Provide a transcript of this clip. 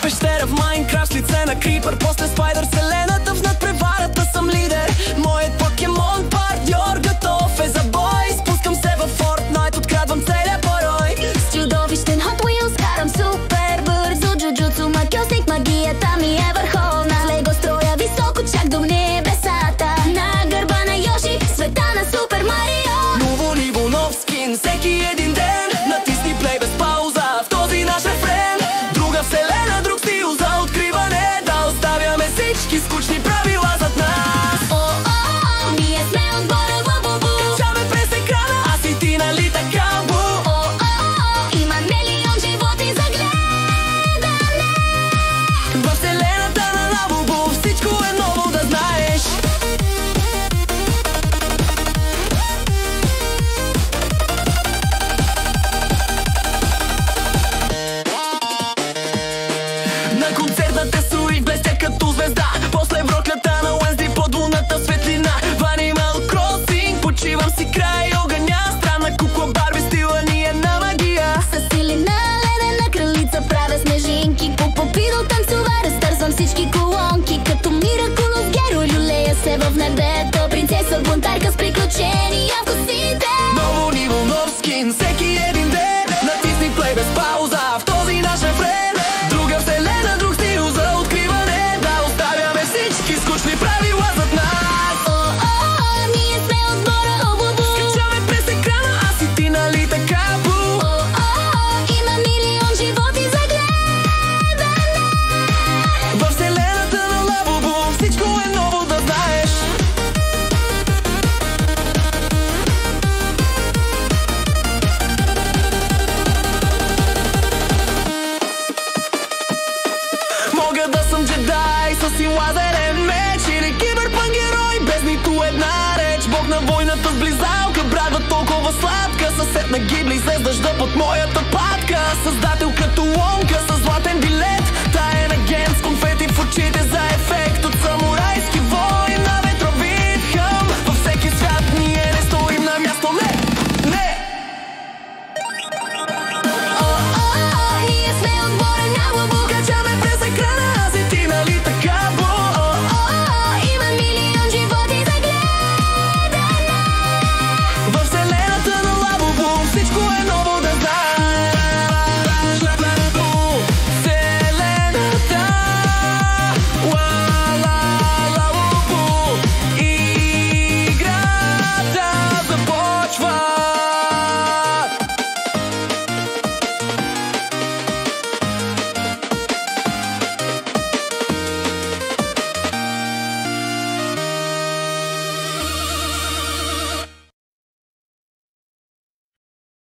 Пещера в Майнкрафт, лице на крипър, после спайдър вселената, в надпреварата съм лидер. Моят покемон партньор готов е за бой. Спускам се във Fortnite, открадвам целия порой. С чудовищен Hot Wheels карам супер бързо. Джуджуцу магиосник, магията ми е върховна. С лего строя високо, чак до небесата. На гърба на Йоши, света на Супер Марио. Ново ниво, нов скин, всеки един ден. Натисни плей без пауза в този наш рефрен. Друга вселена, друг стил за откриване. Да оставяме всички скучни правила зад нас. О, ние сме отбора Бубубу. Качаме през екрана, аз и ти, нали така, бу? О, има милион животи за гледане. Във вселената на Лабубу всичко е ново, да знаеш. На концертната суит блестя като звезда. После в роклята на Уенсди под луната светлина. В Animal Crossing почивам си край огъня. Странна кукла Барби, стила ни е на магия. С сили на ледена кралица правя снежинки. По попидъл танцува, разтързвам всички колонки. Като Миракулус герой люлея се в небето. Принцеса бунтарка с приключения в косите. Ново ниво, нов скин, всеки един ден. Натисни плей без пауза в този наш рефрен. Друга вселена, друг стил за откриване. Да оставяме всички скучни правила зад нас. О, ние сме отбора Обубу. Качаме през екрана, аз и ти, нали така, бу? О, има милион животи за гледане. Във вселената на Лабубу всичко е ново, да знаеш. Мога да съм джедай с син лазерен меч или киберпанк герой без нито една реч. Бог на войната с близалка, брадва толкова сладка. Съсед на Гибли, се с дъжда под моята патка. Създател като Лонка, с злата